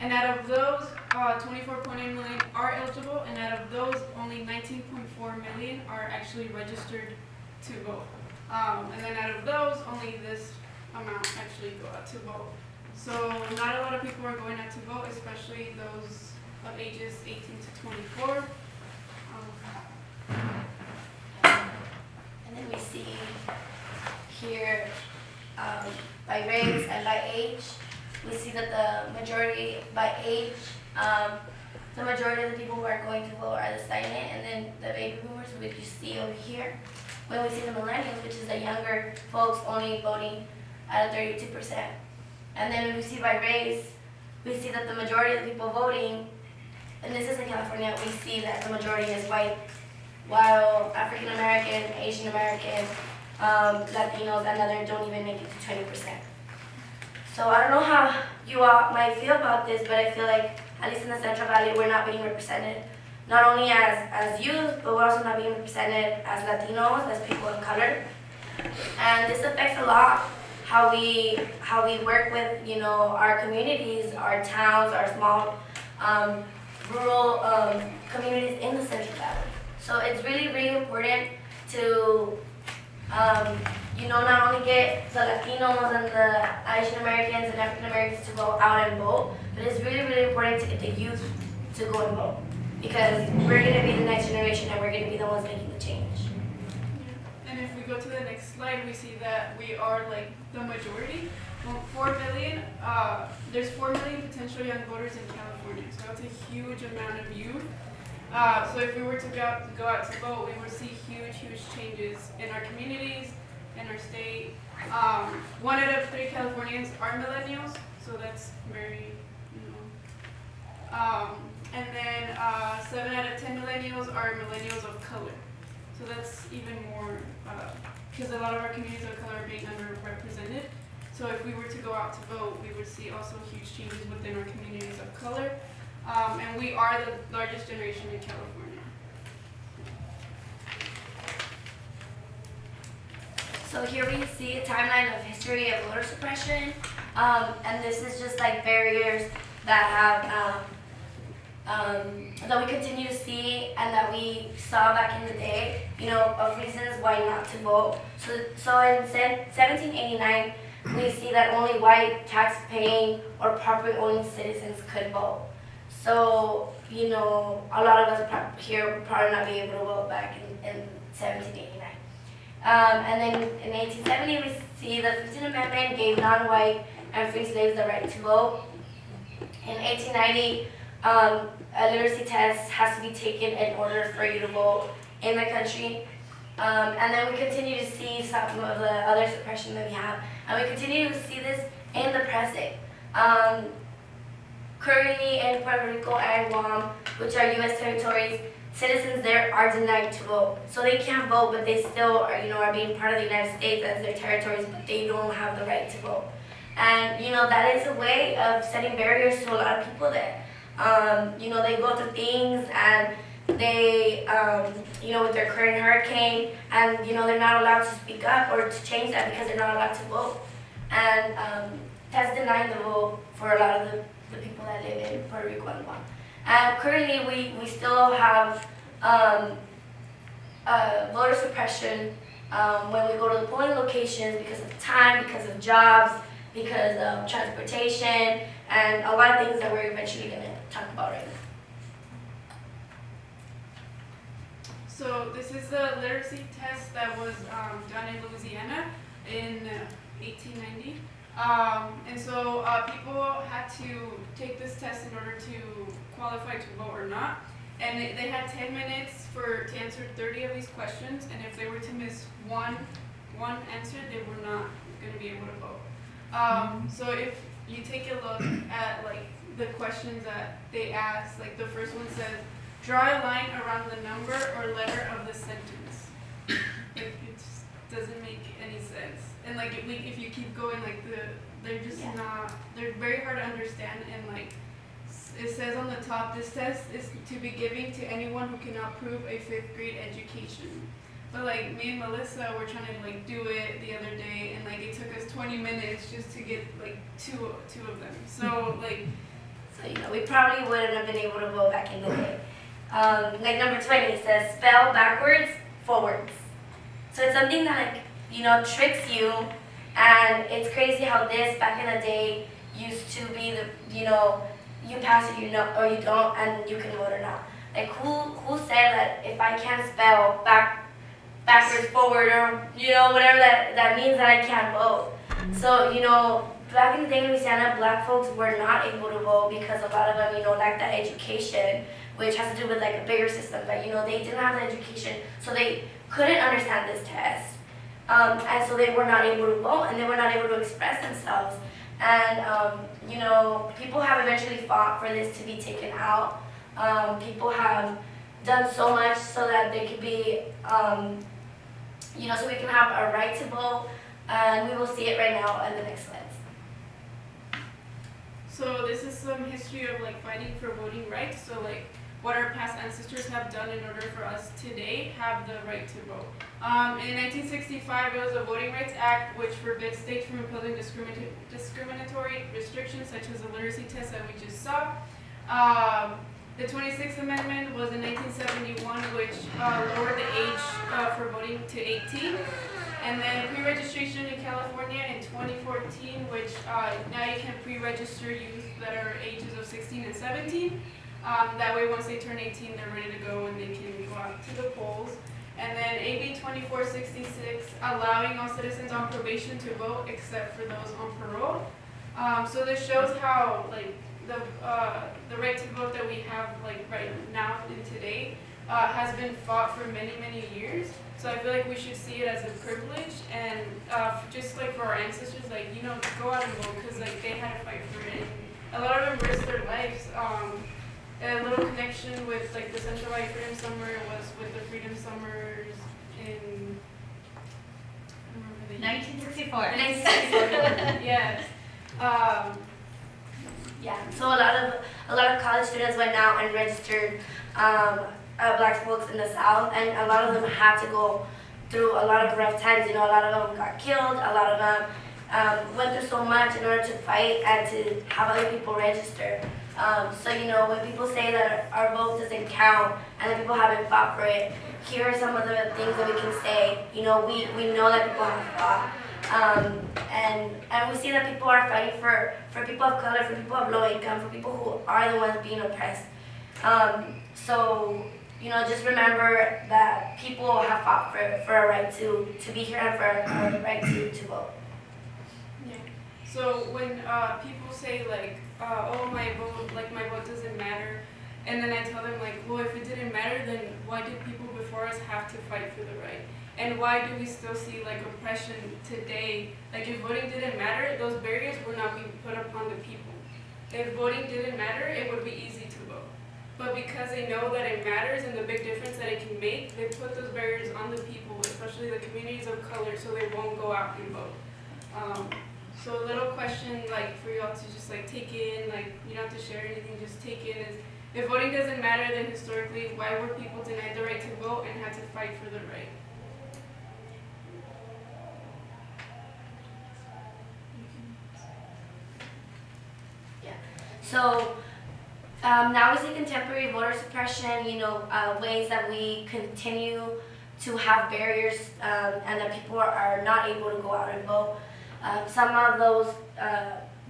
And out of those, 24.8 million are eligible, and out of those, only 19.4 million are actually registered to vote. And then out of those, only this amount actually go out to vote. So not a lot of people are going out to vote, especially those of ages 18 to 24. And then we see here by race and by age, we see that the majority by age, the majority of the people who are going to vote are the silent, and then the baby boomers, which you see over here. When we see the millennials, which is the younger folks, only voting at 32%. And then when we see by race, we see that the majority of the people voting, and this is in California, we see that the majority is white, while African American, Asian American, Latinos, and others don't even make it to 20%. So I don't know how you all might feel about this, but I feel like, at least in the Central Valley, we're not being represented, not only as youth, but we're also not being represented as Latinos, as people of color. And this affects a lot how we work with, you know, our communities, our towns, our small rural communities in the Central Valley. So it's really, really important to you know, not only get the Latinos and the Asian Americans and African Americans to go out and vote, but it's really, really important to get the youth to go and vote, because we're going to be the next generation and we're going to be the ones making the change. Yeah. And if we go to the next slide, we see that we are like the majority. Well, 4 million, there's 4 million potential young voters in California, so that's a huge amount of youth. So if we were to go out to vote, we would see huge, huge changes in our communities, in our state. 1 out of 3 Californians are millennials, so that's very, you know. And then 7 out of 10 millennials are millennials of color. So that's even more, because a lot of our communities of color are being underrepresented. So if we were to go out to vote, we would see also huge changes within our communities of color. And we are the largest generation in California. So here we see a timeline of history of voter suppression, and this is just like barriers that have that we continue to see and that we saw back in the day, you know, of reasons why not to vote. So in 1789, we see that only white, tax-paying, or property-owning citizens could vote. So, you know, a lot of us here would probably not be able to vote back in 1789. And then in 1870, we see the 15th Amendment gave non-white and free slaves the right to vote. In 1890, a literacy test has to be taken in order for you to vote in the country. And then we continue to see some of the other suppression that we have. And we continue to see this in the present. Currently in Puerto Rico and Guam, which are U.S. territories, citizens there are denied to vote. So they can't vote, but they still are, you know, are being part of the United States as their territories, but they don't have the right to vote. And, you know, that is a way of setting barriers to a lot of people there. You know, they go through things and they, you know, with their current hurricane, and, you know, they're not allowed to speak up or to change that because they're not allowed to vote. And that's denying the vote for a lot of the people that live in Puerto Rico and Guam. And currently we still have voter suppression when we go to the polling locations because of time, because of jobs, because of transportation, and a lot of things that we're eventually going to talk about right now. So this is the literacy test that was done in Louisiana in 1890. And so people had to take this test in order to qualify to vote or not. And they had 10 minutes to answer 30 of these questions. And if they were to miss one answer, they were not going to be able to vote. So if you take a look at like the questions that they asked, like the first one says, draw a line around the number or letter of the sentence. Like, it just doesn't make any sense. And like if you keep going, like they're just not, they're very hard to understand. And like it says on the top, this test is to be given to anyone who cannot prove a 5th grade education. But like me and Melissa were trying to like do it the other day, and like it took us 20 minutes just to get like two of them. So like So, we probably wouldn't have been able to vote back in the day. Like number 20, it says spell backwards, forwards. So it's something that, tricks you, and it's crazy how this, back in the day, used to be you pass it, or you don't, and you can vote or not. Like, who said that if I can't spell backwards, forward, or, whatever that means, that I can't vote? So, back in the day in Louisiana, black folks were not able to vote because a lot of them, lacked that education, which has to do with like a bigger system, but they didn't have the education, so they couldn't understand this test. And so they were not able to vote, and they were not able to express themselves. And, people have eventually fought for this to be taken out. People have done so much so that they could be, so we can have a right to vote, and we will see it right now in the next slides. So this is some history of like fighting for voting rights. So like what our past ancestors have done in order for us today have the right to vote. In 1965, it was a Voting Rights Act which forbids states from imposing discriminatory restrictions such as the literacy test that we just saw. The 26th Amendment was in 1971, which lowered the age for voting to 18. And then pre-registration in California in 2014, which now you can pre-register youth that are ages of 16 and 17. That way, once they turn 18, they're ready to go and they can go out to the polls. And then AB 2466, allowing all citizens on probation to vote except for those on parole. So this shows how like the right to vote that we have like right now in today has been fought for many, many years. So I feel like we should see it as a privilege, and just like for our ancestors, like go out and vote because like they had to fight for it. And a lot of them risked their lives. A little connection with like the Central Valley Freedom Summer was with the Freedom Summers in 1964. 1964. Yes. Yeah. So a lot of college students went out and registered black folks in the South, and a lot of them had to go through a lot of rough times. A lot of them got killed. A lot of them went through so much in order to fight and to have other people register. So when people say that our vote doesn't count and that people haven't fought for it, here are some of the things that we can say. We know that people have fought. And we see that people are fighting for people of color, for people of low income, for people who are the ones being oppressed. So just remember that people have fought for a right to be here and for a right to vote. Yeah. So when people say like, oh my vote doesn't matter, and then I tell them like, well, if it didn't matter, then why did people before us have to fight for the right? And why do we still see like oppression today? Like if voting didn't matter, those barriers would not be put upon the people. If voting didn't matter, it would be easy to vote. But because they know that it matters and the big difference that it can make, they put those barriers on the people, especially the communities of color, so they won't go out and vote. So a little question like for y'all to just like take in, like you don't have to share anything, just take in is, if voting doesn't matter, then historically, why were people denied the right to vote and had to fight for the right? So now we see contemporary voter suppression, ways that we continue to have barriers and that people are not able to go out and vote. Some of those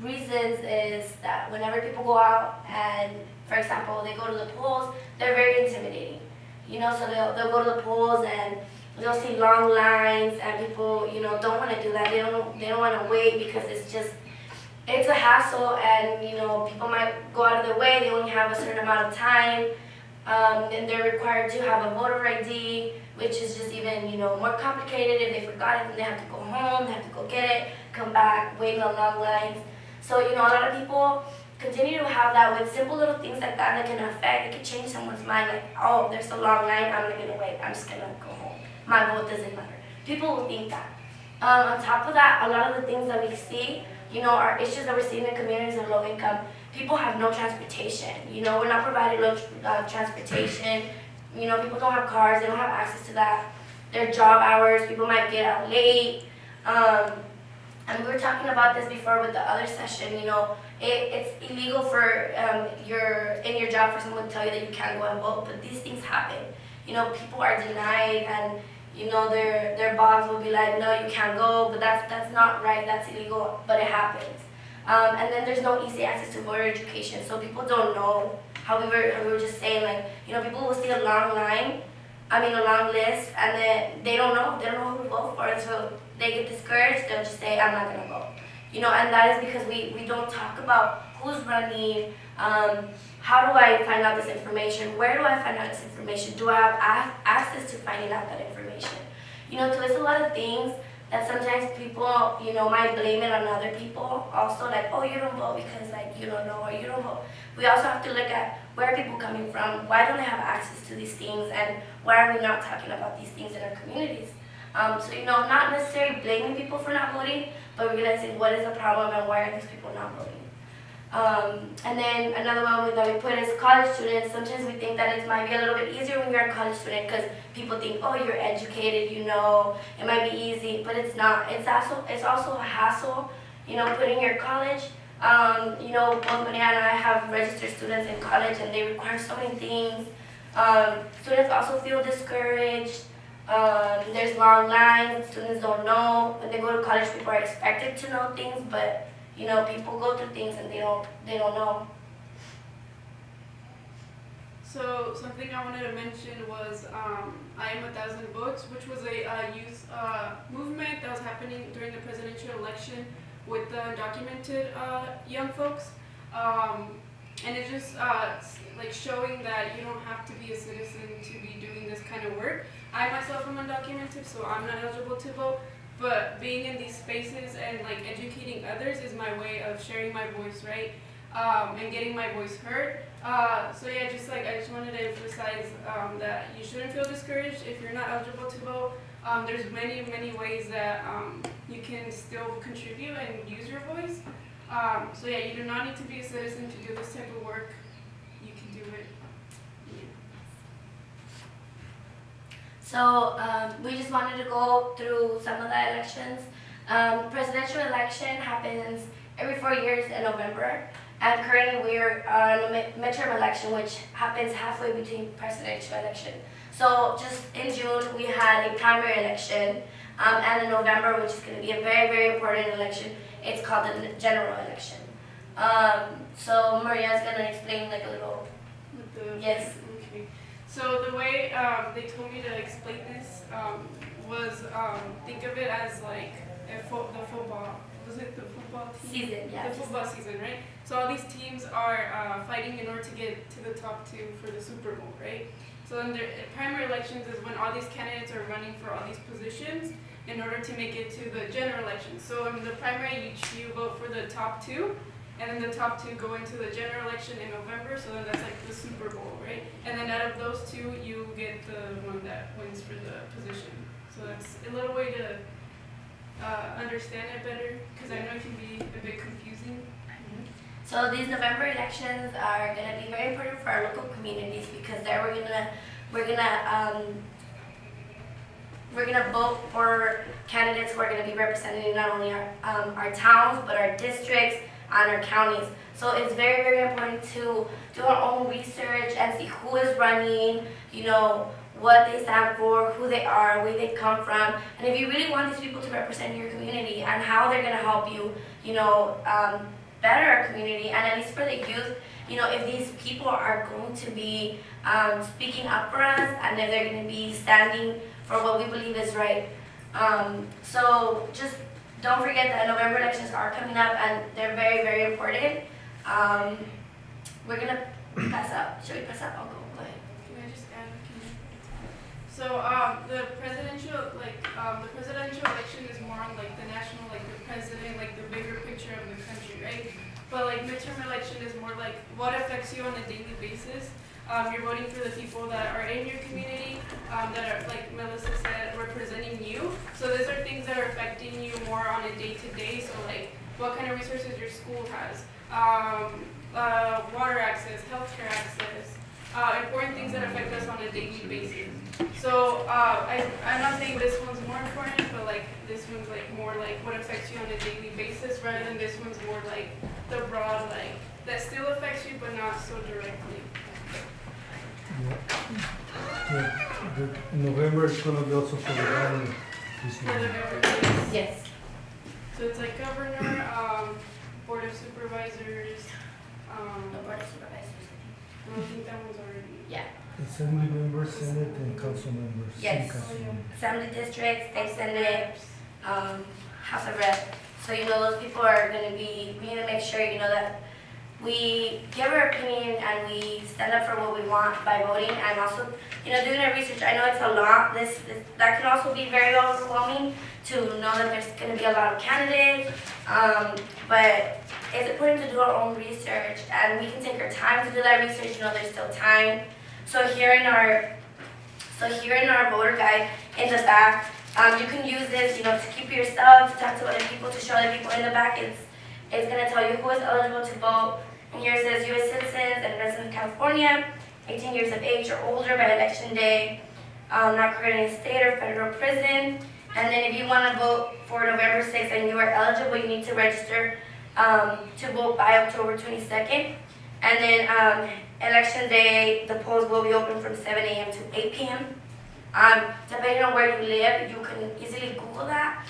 reasons is that whenever people go out and, for example, they go to the polls, they're very intimidating. So they'll go to the polls and they'll see long lines, and people, don't want to do that. They don't want to wait because it's a hassle, and people might go out of their way. They only have a certain amount of time, and they're required to have a voter ID, which is just even more complicated. If they forgot it, then they have to go home, they have to go get it, come back, wait in the long lines. So a lot of people continue to have that with simple little things like that can affect. It can change someone's mind. Like, oh, there's a long line, I'm not gonna wait. I'm just gonna go home. My vote doesn't matter. People will think that. On top of that, a lot of the things that we see, are issues that we're seeing in communities of low income. People have no transportation. We're not providing transportation. People don't have cars. They don't have access to that. Their job hours, people might get out late. And we were talking about this before with the other session. It's illegal for in your job for someone to tell you that you can't go and vote, but these things happen. People are denied, and their boss will be like, no, you can't go, but that's not right. That's illegal, but it happens. And then there's no easy access to voter education, so people don't know. How we were just saying, people will see a long list, and then they don't know who to vote for, so they get discouraged. They'll just say, I'm not gonna vote. And that is because we don't talk about who's running. How do I find out this information? Where do I find out this information? Do I have access to finding out that information? So there's a lot of things that sometimes people, might blame it on other people. Also, like, oh, you don't vote because, you don't know, or you don't vote. We also have to look at where are people coming from, why don't they have access to these things, and why are we not talking about these things in our communities? So, not necessarily blaming people for not voting, but realizing what is the problem and why are these people not voting. And then another one that we put is college students. Sometimes we think that it might be a little bit easier when you're a college student because people think, oh, you're educated, it might be easy, but it's not. It's also a hassle, putting your college. Both Maria and I have registered students in college, and they require so many things. Students also feel discouraged. There's long lines. Students don't know. When they go to college, people are expected to know things, but people go through things and they don't know. So something I wanted to mention was I Am 1,000 Votes, which was a youth movement that was happening during the presidential election with the undocumented young folks. And it's just showing that you don't have to be a citizen to be doing this kind of work. I myself am undocumented, so I'm not eligible to vote. But being in these spaces and educating others is my way of sharing my voice, right? And getting my voice heard. So yeah, I just wanted to emphasize that you shouldn't feel discouraged if you're not eligible to vote. There's many ways that you can still contribute and use your voice. So yeah, you do not need to be a citizen to do this type of work. You can do it. So we just wanted to go through some of the elections. Presidential election happens every 4 years in November, and currently we're on a midterm election, which happens halfway between presidential election. So just in June we had a primary election, and in November, which is going to be a very important election, it's called the general election. So Maria's going to explain a little. Yes. Okay. So the way they told me to explain this was think of it as the football. Was it the football team? Season, yeah. The football season, right? So all these teams are fighting in order to get to the top two for the Super Bowl, right? So then the primary elections is when all these candidates are running for all these positions in order to make it to the general election. So in the primary, you vote for the top two, and then the top two go into the general election in November, so then that's the Super Bowl, right? And then out of those two, you get the one that wins for the position. So that's a little way to understand it better, because I know it can be a bit confusing. So these November elections are going to be very important for our local communities, because there we're gonna vote for candidates who are going to be representing not only our towns, but our districts and our counties. So it's very important to do our own research and see who is running, what they stand for, who they are, where they come from, and if you really want these people to represent your community and how they're going to help you, better our community, and at least for the youth, if these people are going to be speaking up for us, and if they're going to be standing for what we believe is right. So just don't forget that November elections are coming up, and they're very important. We're going to pass out. Should we pass out? I'll go. Go ahead. Can I just add? So the presidential election is more on the national, the president, the bigger picture of the country, right? But midterm election is more what affects you on a daily basis. You're voting for the people that are in your community, that are, like Melissa said, representing you. So these are things that are affecting you more on a day-to-day. So what kind of resources your school has, water access, healthcare access, important things that affect us on a daily basis. So I'm not saying this one's more important, but like this one's like more like what affects you on a daily basis, rather than this one's more like the broad like that still affects you, but not so directly. In November it's gonna be also for the governor. For the government. Yes. So it's like governor, board of supervisors. The board of supervisors. I don't think that one's already. Yeah. Assembly members, Senate, and council members. Yes. City council members. Assembly districts, state senate, House of Rep. So those people are going to be. We need to make sure that we give our opinion and we stand up for what we want by voting, and also doing our research. I know it's a lot. This that can also be very overwhelming to know that there's going to be a lot of candidates, but it's important to do our own research, and we can take our time to do that research. There's still time. So here in our voter guide in the back, you can use this, to keep yourself, to talk to other people, to show other people. In the back, it's going to tell you who is eligible to vote. And here it says U.S. citizens and residents of California, 18 years of age or older by election day, not currently in state or federal prison. And then if you want to vote for November 6th and you are eligible, you need to register to vote by October 22nd. And then election day, the polls will be open from 7 a.m. to 8 p.m. Depending on where you live, you can easily Google that,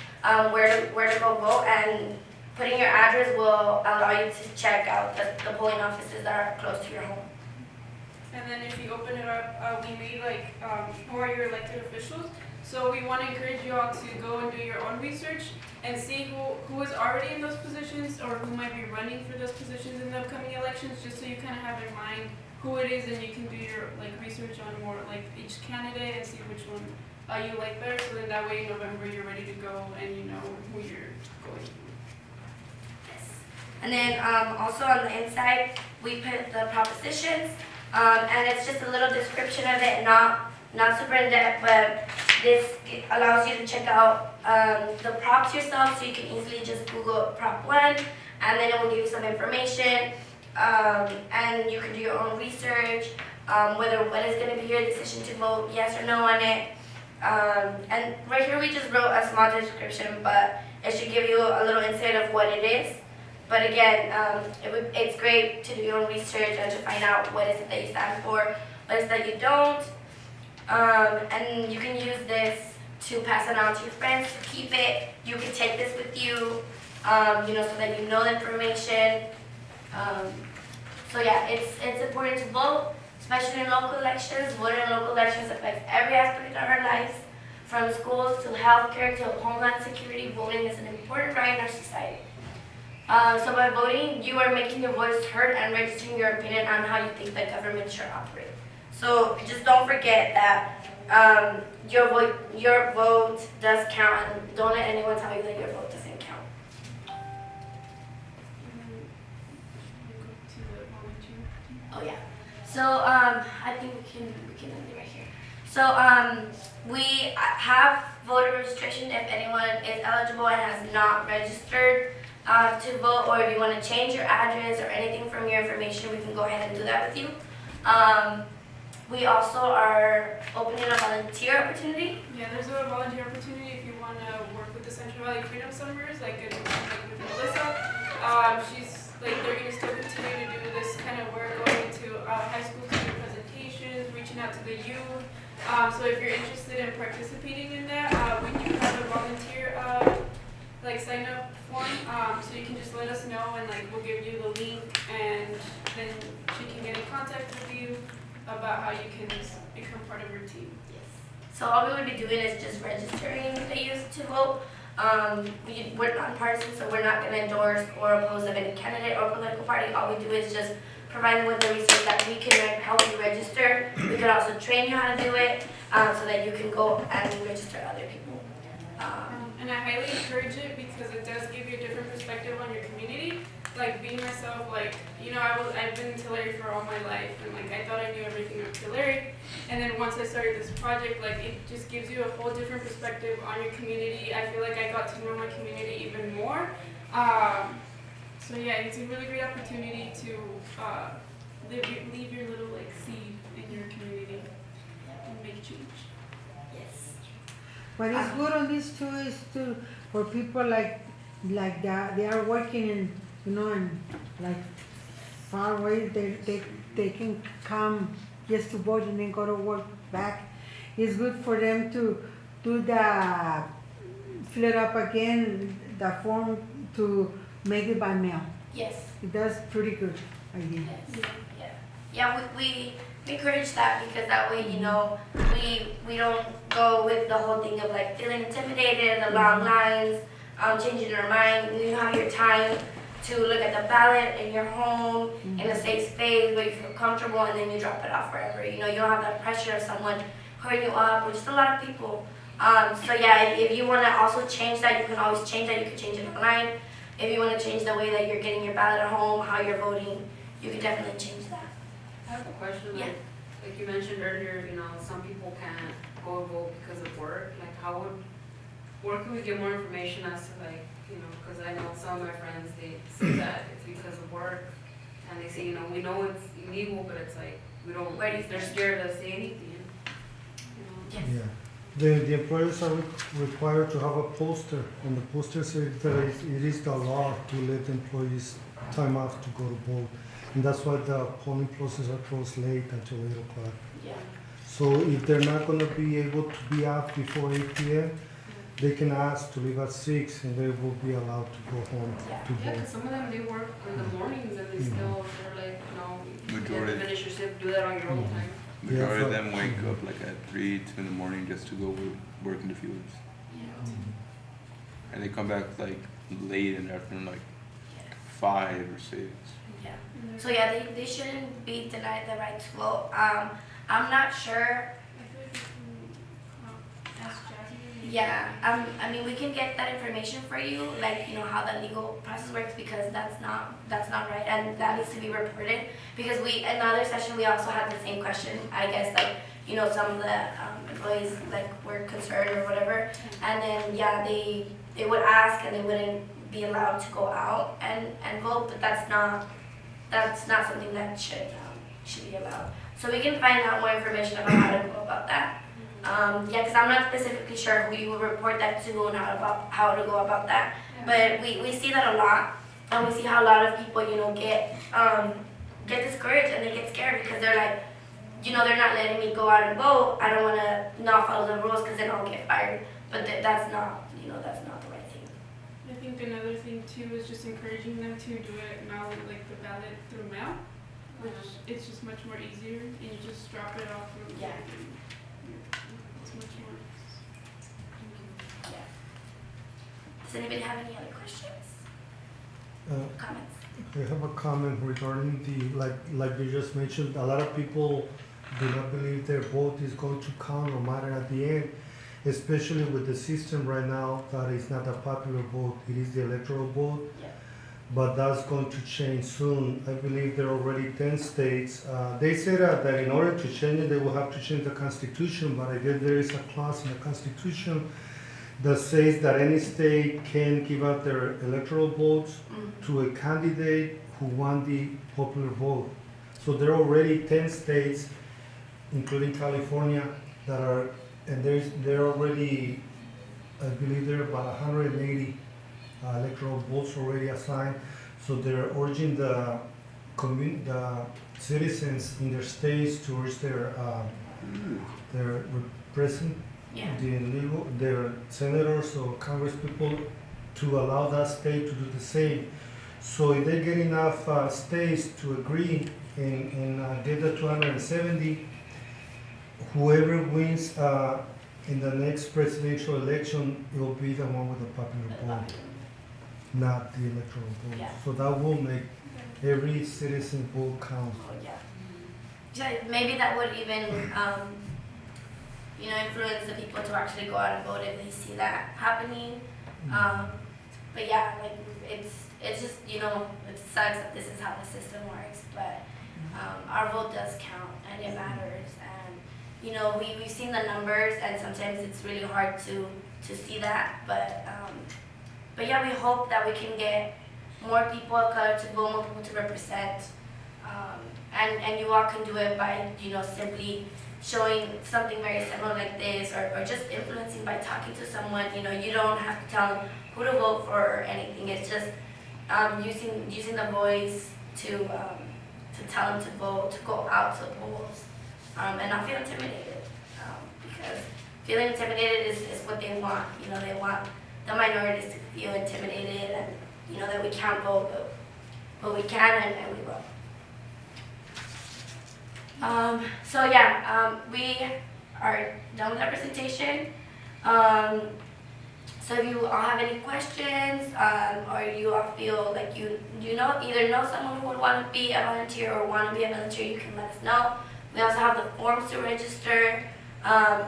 where to go vote, and putting your address will allow you to check out the polling offices that are close to your home. And then if you open it up, we made who are your elected officials. So we want to encourage you all to go and do your own research and see who is already in those positions or who might be running for those positions in the upcoming elections, just so you kind of have in mind who it is, and you can do your research on more each candidate and see which one you like better. So then that way in November you're ready to go and you know who you're going to. And then also on the inside, we put the propositions, and it's just a little description of it, not super in depth, but this allows you to check out the props yourself, so you can easily just Google Prop 1, and then it will give you some information, and you can do your own research, when is going to be your decision to vote yes or no on it. And right here we just wrote a small description, but it should give you a little insight of what it is. But again, it's great to do your own research and to find out what is it that you stand for, what is it that you don't. And you can use this to pass it on to your friends, to keep it. You can take this with you, so that you know the information. So yeah, it's important to vote, especially in local elections. Voting in local elections affects every aspect of our lives, from schools to healthcare to homeland security. Voting is an important right in our society. So by voting, you are making your voice heard and registering your opinion on how you think the government should operate. So just don't forget that your vote does count, and don't let anyone tell you that your vote doesn't count. Oh yeah. So I think we can end it right here. So we have voter registration if anyone is eligible and has not registered to vote, or if you want to change your address or anything from your information, we can go ahead and do that with you. We also are opening a volunteer opportunity. Yeah, there's a volunteer opportunity if you want to work with the Central Valley Freedom Summers, like with Melissa. They're going to still continue to do this kind of work, going to high school student presentations, reaching out to the youth. So if you're interested in participating in that, we do have a volunteer sign up form. So you can just let us know, and we'll give you the link, and then she can get in contact with you about how you can become part of your team. Yes. So all we would be doing is just registering the youth to vote. We're nonpartisan, so we're not going to endorse or oppose of any candidate or political party. All we do is just provide them with the resource that we can help you register. We can also train you how to do it, so that you can go and register other people. And I highly encourage it because it does give you a different perspective on your community. Being myself, I've been in Tulare for all my life, and I thought I knew everything of Tulare. And then once I started this project, it just gives you a whole different perspective on your community. I feel like I got to know my community even more. So yeah, it's a really great opportunity to leave your little like seed in your community and make change. Yes. What is good on this too is to for people like that they are working in in like far away they can come just to vote and then go to work back. It's good for them to do the fill it up again the form to make it by mail. Yes. That's pretty good idea. Yes. Yeah, we encourage that because that way, we don't go with the whole thing of like feeling intimidated, the long lines, changing our mind. You have your time to look at the ballot in your home, in a safe space where you feel comfortable, and then you drop it off wherever. You don't have that pressure of someone hurrying you up, or just a lot of people. So yeah, if you want to also change that, you can always change that. You can change it online. If you want to change the way that you're getting your ballot at home, how you're voting, you can definitely change that. I have a question. Yeah. Like you mentioned earlier, some people can't go and vote because of work. Like, where can we get more information as to because I know some of my friends, they say that it's because of work, and they say, we know it's illegal, but it's like they're scared to say anything. Yes. Yeah. The employers are required to have a poster, and the poster says that it is the law to let employees time off to go to vote. And that's why the polling places are closed late until 8 o'clock. Yeah. So if they're not going to be able to be out before 8 p.m., they can ask to leave at 6 and they will be allowed to go home to Yeah, vote. because some of them, they work in the mornings and they still, they're like, you Majority. can finish your shift, do that on your own time. Majority of Yeah, them wake up like at 3, 2 in the morning just to go work in the fields. And they come back like late in the afternoon, like 5 or 6. Yeah. So yeah, they shouldn't be denied the right to vote. I'm not sure. I feel like we can ask Jasmine. Yeah. I mean, we can get that information for you, like how the legal process works, because that's not right, and that needs to be reported. Because in another session we also had the same question. I guess some of the employees were concerned or whatever, and then they would ask and they wouldn't be allowed to go out and vote, but that's not something that should be allowed. So we can find out more information about how to go about that. Because I'm not specifically sure who you would report that to and how to go about that. But we see that a lot, and we see how a lot of people get discouraged and they get scared because they're like, they're not letting me go out and vote. I don't want to not follow the rules because then I'll get fired. But that's not the right thing. I think another thing too is just encouraging them to do it now, like the ballot through mail, which it's just much more easier, and you just drop it off. Yeah. It's much more. Yeah. Does anybody have any other questions? Comments? I have a comment regarding like you just mentioned. A lot of people do not believe their vote is going to count no matter at the end, especially with the system right now that is not a popular vote. It is the electoral vote. Yeah. But that's going to change soon. I believe there are already 10 states. They said that in order to change it, they will have to change the Constitution, but I guess there is a clause in the Constitution that says that any state can give out their electoral votes to a candidate who won the popular vote. So there are already 10 states, including California, that are, and there are already, I believe there are about 180 electoral votes already assigned. So they're urging the citizens in their states to urge their represent, their senators or congresspeople to allow that state to do the same. So if they get enough states to agree and get the 270, whoever wins in the next presidential election, it will be the one with the popular vote, not the electoral vote. Yeah. So that will make every citizen vote count. Oh, yeah. Yeah, maybe that would even, influence the people to actually go out and vote if they see that happening. But yeah, it's just, it sucks that this is how the system works, but our vote does count and it matters. And, we've seen the numbers and sometimes it's really hard to see that, but yeah, we hope that we can get more people of color to vote, more people to represent And you all can do it by, simply showing something very similar like this, or just influencing by talking to someone. You don't have to tell them who to vote for or anything. It's just using the voice to tell them to vote, to go out to the polls, and not feel intimidated. Because feeling intimidated is what they want. They want the minorities to feel intimidated, and that we can't vote, but we can, and we will. So yeah, we are done with our presentation. So if you all have any questions, or you all feel like you either know someone who would want to be a volunteer or want to be a volunteer, you can let us know. We also have the forms to register.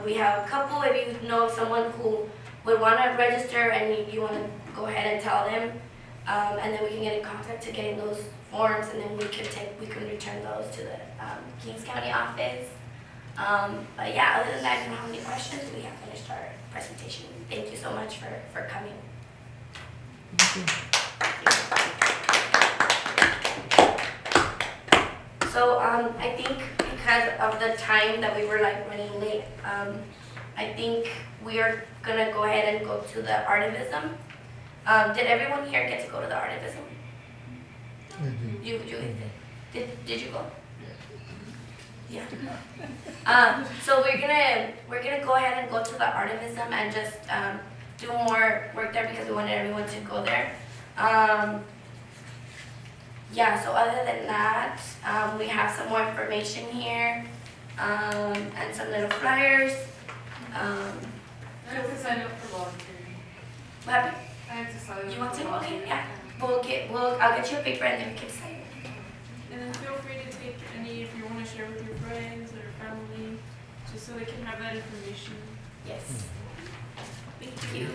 We have a couple. If you know someone who would want to register and you want to go ahead and tell them, and then we can get in contact to getting those forms, and then we can return those to the Kings County office. But yeah, other than that, if you don't have any questions, we have finished our presentation. Thank you so much for coming. So I think because of the time that we were running late, I think we are gonna go ahead and go to the Artivism. Did everyone here get to go to the Artivism? You did you go? Yeah. So we're gonna go ahead and go to the Artivism and just do more work there because we wanted everyone to go there. Yeah. So other than that, we have some more information here, and some little flyers. I have to sign up for volunteering. What happened? I have to sign up. You want for to? Okay. volunteering. Yeah. I'll get you a paper and then we can sign it. And then feel free to take any if you want to share with your friends or family, just so they can have that information. Yes. Thank you.